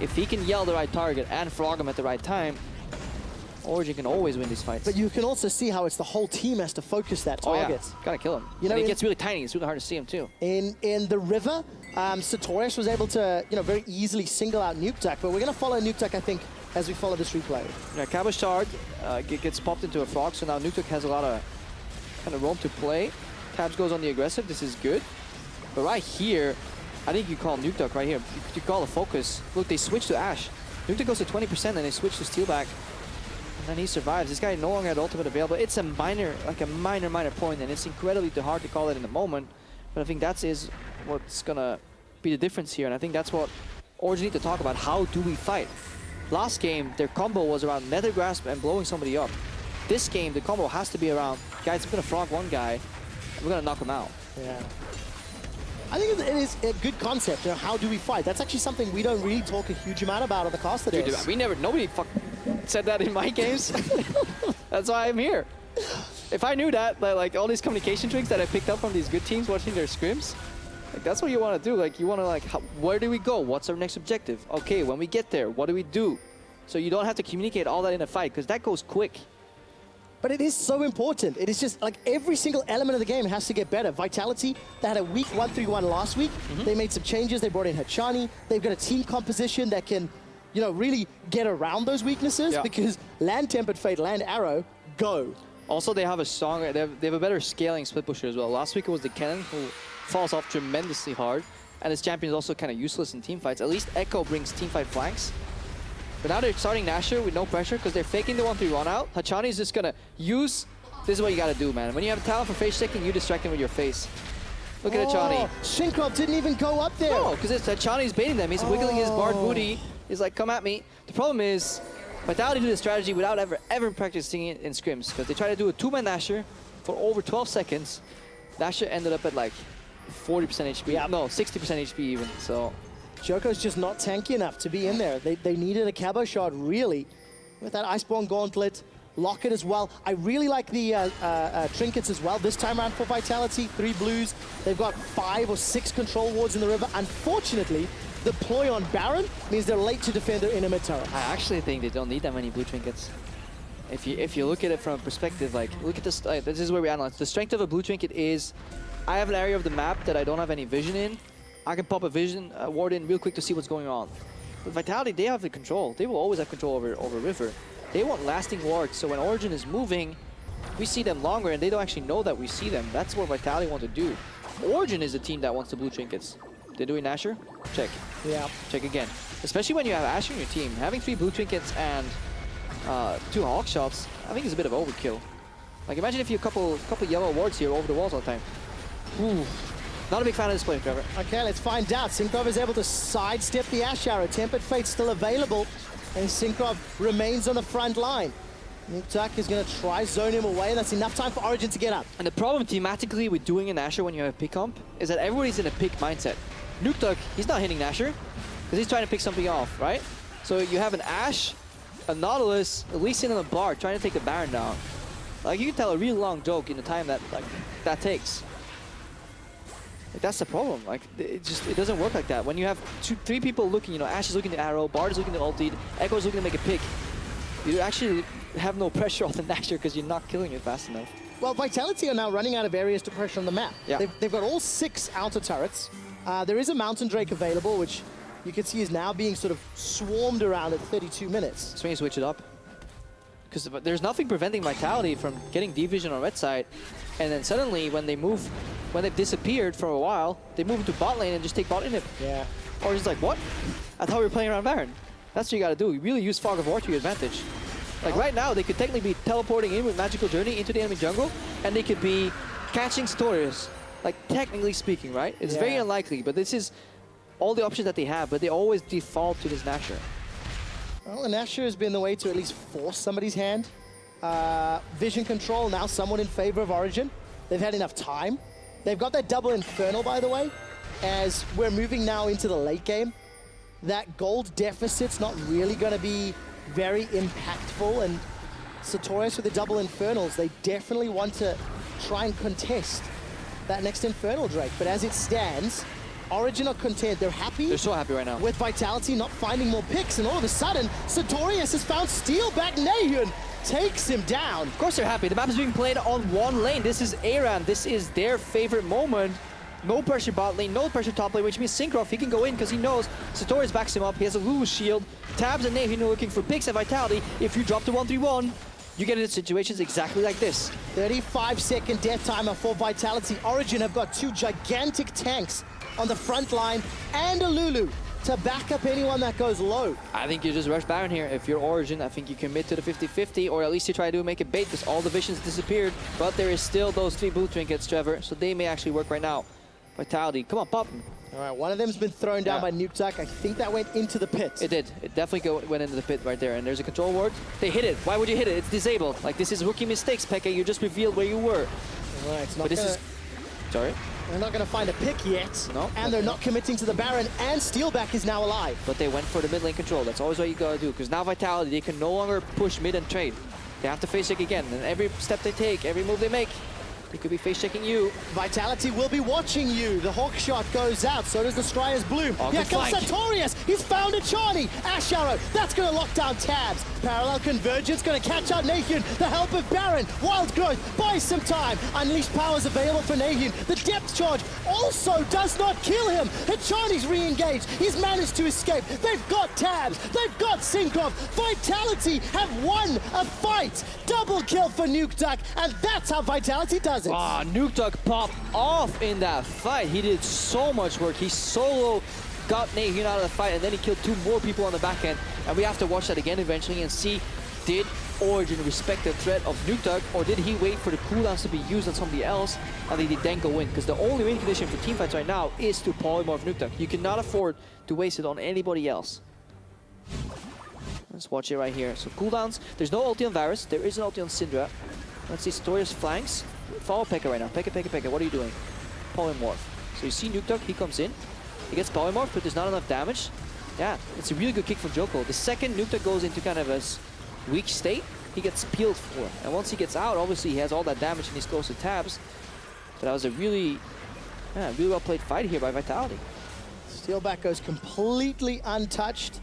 if he can yell the right target and frog him at the right time, Origen can always win these fights. But you can also see how it's the whole team has to focus that target. Oh, yeah. Gotta kill him. You know, and he gets really tiny. It's really hard to see him too. In the river, Satorius was able to very easily single out Nukeduck, but we're gonna follow Nukeduck, I think, as we follow this replay. Yeah, Cabochard gets popped into a frog, so now Nukeduck has a lot of kind of room to play. Tabzz goes on the aggressive. This is good. But right here, I think you call Nukeduck right here. You call the focus. Look, they switch to Ashe. Nukeduck goes to 20%, and they switch to Steelback. And then he survives. This guy no longer had ultimate available. It's a minor point, and it's incredibly hard to call it in the moment. But I think that is what's gonna be the difference here, and I think that's what Origen need to talk about. How do we fight? Last game, their combo was around nether grasp and blowing somebody up. This game, the combo has to be around, guys, we're gonna frog one guy, and we're gonna knock him out. Yeah. I think it is a good concept. How do we fight? That's actually something we don't really talk a huge amount about on the cast today. Nobody said that in my games. That's why I'm here. If I knew that, like all these communication tricks that I picked up from these good teams watching their scrims, like that's what you want to do. Like you want to where do we go? What's our next objective? Okay, when we get there, what do we do? So you don't have to communicate all that in a fight, because that goes quick. But it is so important. It is just like every single element of the game has to get better. Vitality, they had a weak 1-3-1 last week. They made some changes. They brought in Hachani. They've got a team composition that can, really get around those weaknesses, because land tempered fate, land arrow, go. Also, they have a stronger, they have a better scaling split pusher as well. Last week it was the Cannon, who falls off tremendously hard, and this champion is also kind of useless in team fights. At least Ekko brings team fight flanks. But now they're starting Nashor with no pressure because they're faking the 1-3 run out. Hachani is just gonna use, this is what you gotta do, man. When you have a talent for face checking, you distract him with your face. Look at Hachani. Cinkroff didn't even go up there. No, because Hachani's baiting them. He's wiggling his barred booty. He's like, come at me. The problem is, Vitality did the strategy without ever practicing it in scrims, because they tried to do a 2-man Nashor for over 12 seconds. Nashor ended up at like 40% HP. Yeah. No, 60% HP even, so. Djoko's just not tanky enough to be in there. They needed a Cabochard, really, with that Iceborne Gauntlet, Locket as well. I really like the trinkets as well this time around for Vitality. 3 blues. They've got 5 or 6 control wards in the river. Unfortunately, the ploy on Baron means they're late to defend their inner mid turret. I actually think they don't need that many blue trinkets. If you look at it from a perspective, like, look at this, this is where we analyze. The strength of a blue trinket is, I have an area of the map that I don't have any vision in. I can pop a vision ward in real quick to see what's going on. But Vitality, they have the control. They will always have control over river. They want lasting wards, so when Origen is moving, we see them longer, and they don't actually know that we see them. That's what Vitality want to do. Origen is the team that wants the blue trinkets. They're doing Nashor? Check. Yeah. Check again. Especially when you have Ashe in your team. Having 3 blue trinkets and 2 hawk shots, I think is a bit of overkill. Like, imagine if you couple yellow wards here over the walls all the time. Ooh. Not a big fan of this play, Trevor. Okay, let's find out. Cinkroff is able to sidestep the Ashe arrow. Tempered Fate's still available, and Cinkroff remains on the front line. Nukeduck is going to try zone him away, and that's enough time for Origen to get up. And the problem thematically with doing a Nashor when you have a pick comp is that everybody's in a pick mindset. Nukeduck, he's not hitting Nashor because he's trying to pick something off, right? So you have an Ashe, a Nautilus, at least in on a bar, trying to take the Baron down. Like, you can tell a real long joke in the time that takes. Like, that's the problem. Like, it doesn't work like that. When you have 3 people looking, Ashe is looking to arrow, Bard is looking to ulti, Ekko is looking to make a pick. You actually have no pressure on the Nashor because you're not killing it fast enough. Well, Vitality are now running out of areas to pressure on the map. Yeah. They've got all 6 outer turrets. There is a Mountain Drake available, which you can see is now being sort of swarmed around at 32 minutes. So when you switch it up, because there's nothing preventing Vitality from getting D-Vision on red side, and then suddenly when they've disappeared for a while, they move into bot lane and just take bot inhib. Yeah. Or just like, what? I thought we were playing around Baron. That's what you gotta do. You really use Fog of War to your advantage. Like right now, they could technically be teleporting in with Magical Journey into the enemy jungle, and they could be catching Satorius. Like, technically speaking, right? It's very unlikely, but this is all the options that they have, but they always default to this Nashor. Well, the Nashor has been the way to at least force somebody's hand. Vision control now somewhat in favor of Origen. They've had enough time. They've got that double Infernal, by the way, as we're moving now into the late game. That gold deficit's not really going to be very impactful, and Satorius with the double Infernals, they definitely want to try and contest that next Infernal Drake. But as it stands, Origen are content. They're happy. They're so happy right now. With Vitality not finding more picks, and all of a sudden, Satorius has found Steelback. NaeHyun takes him down. Of course they're happy. The map is being played on one lane. This is Aran. This is their favorite moment. No pressure bot lane, no pressure top lane, which means Cinkroff, he can go in because he knows Satorius backs him up. He has a Lulu shield. Tabzz and NaeHyun are looking for picks and Vitality. If you drop to 1-3-1, you get into situations exactly like this. 35-second death timer for Vitality. Origen have got two gigantic tanks on the front line and a Lulu to back up anyone that goes low. I think you just rush Baron here. If you're Origen, I think you commit to the 50-50, or at least you try to make it bait because all the visions disappeared. But there is still those 3 blue trinkets, Trevor, so they may actually work right now. Vitality, come on, pop. All right, one of them's been thrown down by Nukeduck. I think that went into the pit. It did. It definitely went into the pit right there. And there's a control ward. They hit it. Why would you hit it? It's disabled. Like, this is rookie mistakes, Peke. You just revealed where you were. All right, it's not Sorry? They're not going to find a pick yet. No. And they're not committing to the Baron, and Steelback is now alive. But they went for the mid lane control. That's always what you gotta do. Because now Vitality, they can no longer push mid and trade. They have to face check again. And every step they take, every move they make, they could be face checking you. Vitality will be watching you. The Hawk shot goes out, so does the Scryer's Bloom. Here comes Satorius. He's found a Hachani. Ashe Arrow. That's going to lock down Tabzz. Parallel Convergence going to catch out NaeHyun. The help of Baron. Wild Growth buys some time. Unleashed powers available for NaeHyun. The depth charge also does not kill him. Hachani's re-engaged. He's managed to escape. They've got Tabzz. They've got Cinkroff. Vitality have won a fight. Double kill for Nukeduck, and that's how Vitality does it. Ah, Nukeduck popped off in that fight. He did so much work. He solo got NaeHyun out of the fight, and then he killed 2 more people on the back end. And we have to watch that again eventually and see, did Origen respect the threat of Nukeduck, or did he wait for the cooldowns to be used on somebody else, and did he then go in? Because the only win condition for teamfights right now is to polymorph Nukeduck. You cannot afford to waste it on anybody else. Let's watch it right here. So cooldowns, there's no ulti on Varus, there is an ulti on Syndra. Let's see Satorius flanks. Follow Peke right now. Peke, what are you doing? Polymorph. So you see Nukeduck, he comes in. He gets polymorph, but there's not enough damage. Yeah, it's a really good kick from Djoko. The second Nukeduck goes into kind of a weak state, he gets peeled for. And once he gets out, obviously he has all that damage and he's close to Tabzz. But that was a really well played fight here by Vitality. Steelback goes completely untouched.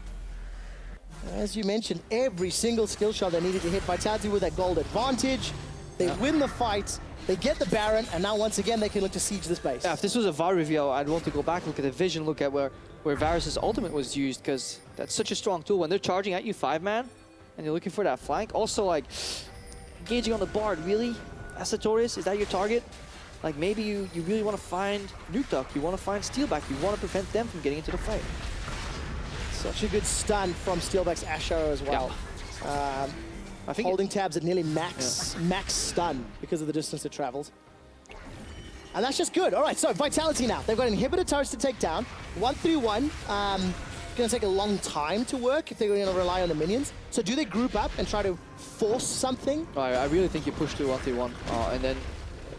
As you mentioned, every single skill shot they needed to hit Vitality with that gold advantage. They win the fight, they get the Baron, and now once again they can look to siege this base. Yeah, if this was a VAR review, I'd want to go back, look at the vision, look at where Varus' ultimate was used, because that's such a strong tool. When they're charging at you 5-man, and you're looking for that flank, also like, engaging on the Bard, really? As Satorius, is that your target? Like maybe you really want to find Nukeduck, you want to find Steelback, you want to prevent them from getting into the fight. Such a good stun from Steelback's Ashe Arrow as well. Yeah. I think holding Tabzz at nearly max stun because of the distance it travels. And that's just good. All right, so Vitality now. They've got inhibitor turrets to take down. 1-3-1. Going to take a long time to work if they're going to rely on the minions. So do they group up and try to force something? I really think you push through 1-3-1. And then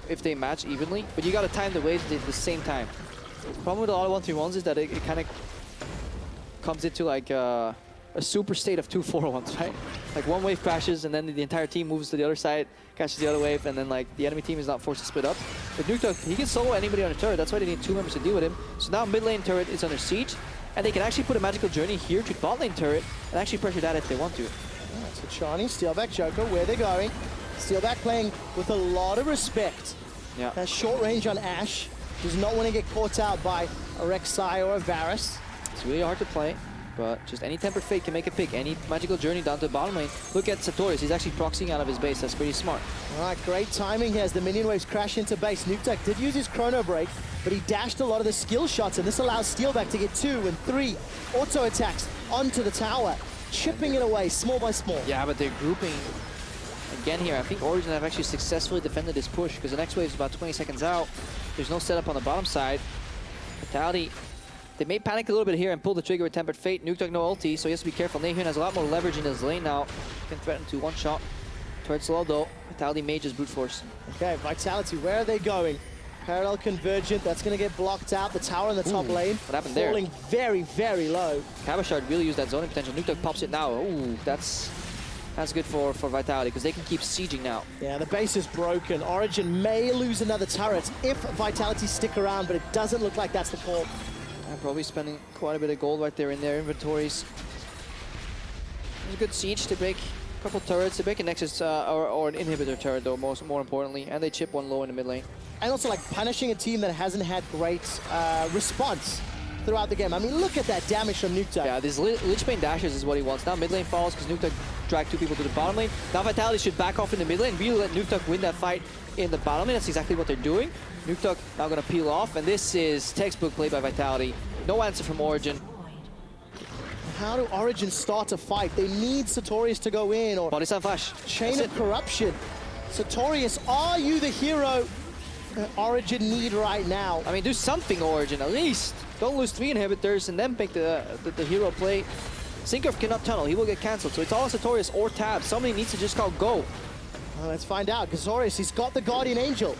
if they match evenly, but you got to time the waves at the same time. The problem with a lot of 1-3-1s is that it kind of comes into like a super state of 2 4-1s, right? Like one wave crashes and then the entire team moves to the other side, catches the other wave, and then like the enemy team is not forced to split up. But Nukeduck, he can solo anybody on a turret. That's why they need 2 members to deal with him. So now mid lane turret is under siege, and they can actually put a magical journey here to bot lane turret and actually pressure that if they want to. Right, so Hachani, Steelback, Djoko, where they're going. Steelback playing with a lot of respect. Yeah. Has short range on Ashe. Does not want to get caught out by a Rek'Sai or a Varus. It's really hard to play, but just any Tempered Fate can make a pick. Any magical journey down to the bottom lane. Look at Satorius, he's actually proxying out of his base. That's pretty smart. All right, great timing here as the minion waves crash into base. Nukeduck did use his chrono break, but he dashed a lot of the skill shots, and this allows Steelback to get 2 and 3 auto attacks onto the tower, chipping it away small by small. Yeah, but they're grouping again here. I think Origen have actually successfully defended this push because the next wave is about 20 seconds out. There's no setup on the bottom side. Vitality, they may panic a little bit here and pull the trigger with Tempered Fate. Nukeduck no ulti, so he has to be careful. NaeHyun has a lot more leverage in his lane now. He can threaten to one-shot. Turret's low though. Vitality may just brute force. Okay, Vitality, where are they going? Parallel Convergent, that's going to get blocked out. The tower in the top lane. What happened there? Falling very, very low. Cabochard really used that zoning potential. Nukeduck pops it now. Ooh, that's That's good for Vitality, because they can keep sieging now. Yeah, the base is broken. Origen may lose another turret if Vitality stick around, but it doesn't look like that's the call. I'm probably spending quite a bit of gold right there in their inventories. It's a good siege to break a couple turrets. They break a Nexus or an inhibitor turret, though, more importantly, and they chip one low in the mid lane. And also, like, punishing a team that hasn't had great response throughout the game. I mean, look at that damage from Nukeduck. Yeah, these Lichbane dashes is what he wants. Now mid lane falls because Nukeduck dragged 2 people to the bottom lane. Now Vitality should back off in the mid lane, really let Nukeduck win that fight in the bottom lane. That's exactly what they're doing. Nukeduck now going to peel off, and this is textbook play by Vitality. No answer from Origen. How do Origen start a fight? They need Satorius to go in, or Body Slam Flash. Chain of Corruption. Satorius, are you the hero Origen need right now? I mean, do something, Origen, at least. Don't lose 3 inhibitors and then pick the hero play. Cinkroff cannot tunnel. He will get cancelled. So it's all Satorius or Tabzz. Somebody needs to just call go. Well, let's find out. Satorius, he's got the Guardian Angel.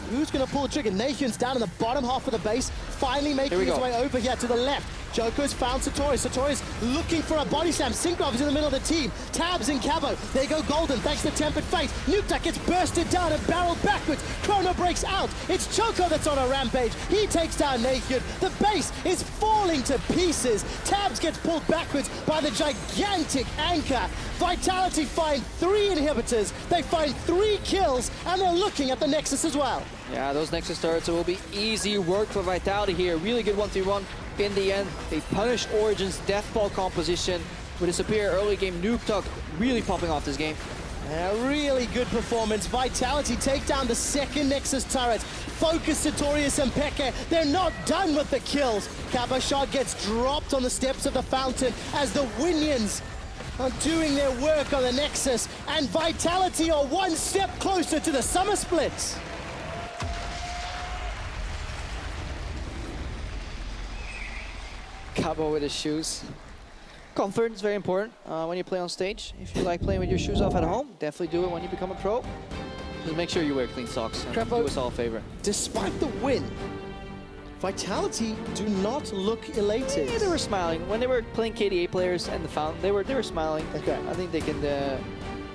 Who's going to pull the trigger? NaeHyun's down in the bottom half of the base, finally making his way over here to the left. Djoko's found Satorius. Satorius looking for a body slam. Cinkroff is in the middle of the team. Tabzz and Cabo, they go golden thanks to Tempered Fate. Nukeduck gets bursted down and barreled backwards. Chrono breaks out. It's Djoko that's on a rampage. He takes down NaeHyun. The base is falling to pieces. Tabzz gets pulled backwards by the gigantic anchor. Vitality find 3 inhibitors. They find 3 kills, and they're looking at the Nexus as well. Yeah, those Nexus turrets will be easy work for Vitality here. Really good 1v1 in the end. They punished Origen's death ball composition with a superior early game. Nukeduck really popping off this game. A really good performance. Vitality take down the 2nd Nexus turret. Focus Satorius and Ekko. They're not done with the kills. Cabochard gets dropped on the steps of the fountain as the Winions are doing their work on the Nexus, and Vitality are 1 step closer to the summer splits. Cabo with his shoes. Comfort is very important when you play on stage. If you like playing with your shoes off at home, definitely do it when you become a pro. Just make sure you wear clean socks. And Krepo, do us all a favor. Despite the win, Vitality do not look elated. Yeah, they were smiling. When they were playing KDA players and the Fountain, they were smiling. Okay. I think they can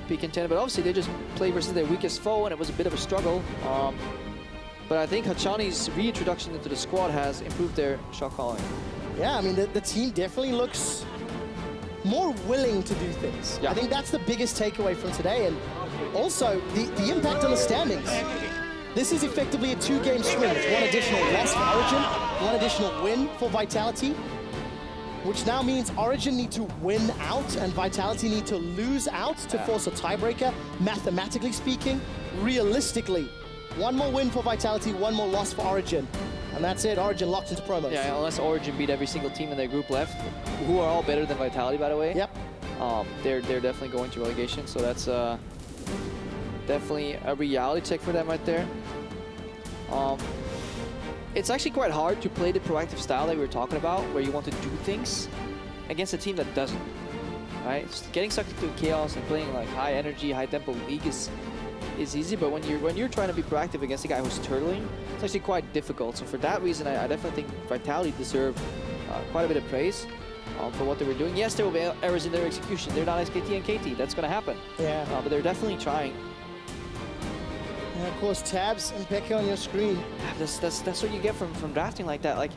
be contented, but obviously they just played versus their weakest foe, and it was a bit of a struggle. But I think Hachani's reintroduction into the squad has improved their shot calling. Yeah, I mean, the team definitely looks more willing to do things. Yeah. I think that's the biggest takeaway from today, and also the impact on the standings. This is effectively a 2-game swing. It's 1 additional loss for Origen, 1 additional win for Vitality, which now means Origen need to win out and Vitality need to lose out to force a tiebreaker, mathematically speaking. Realistically, 1 more win for Vitality, 1 more loss for Origen. And that's it, Origen locked into promos. Yeah, unless Origen beat every single team in their group left, who are all better than Vitality, by the way. Yep. They're definitely going to relegation, so that's definitely a reality check for them right there. It's actually quite hard to play the proactive style that we were talking about, where you want to do things against a team that doesn't, right? Just getting sucked into chaos and playing like high energy, high tempo league is easy, but when you're trying to be proactive against a guy who's turtling, it's actually quite difficult. So for that reason, I definitely think Vitality deserve quite a bit of praise for what they were doing. Yes, there will be errors in their execution. They're not SKT and KT. That's going to happen. Yeah. But they're definitely trying. And of course, Tabzz and Ekko on your screen. That's what you get from drafting like that. Like,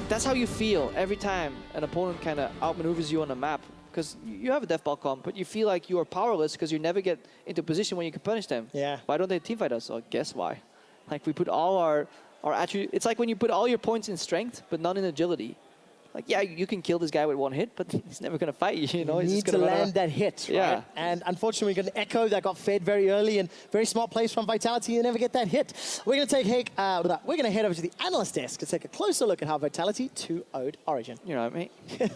that's how you feel every time an opponent kind of outmaneuvers you on the map. Because you have a death ball comp, but you feel like you are powerless because you never get into a position when you can punish them. Yeah. Why don't they teamfight us? Well, guess why? Like, we put all our attributes. It's like when you put all your points in strength, but none in agility. Like, yeah, you can kill this guy with 1 hit, but he's never going to fight you, you know? You need to land that hit, right? Yeah. And unfortunately, we got an Ekko that got fed very early, and very smart plays from Vitality to never get that hit. We're going to head over to the analyst desk to take a closer look at how Vitality 2-0'd Origen. You know what I mean?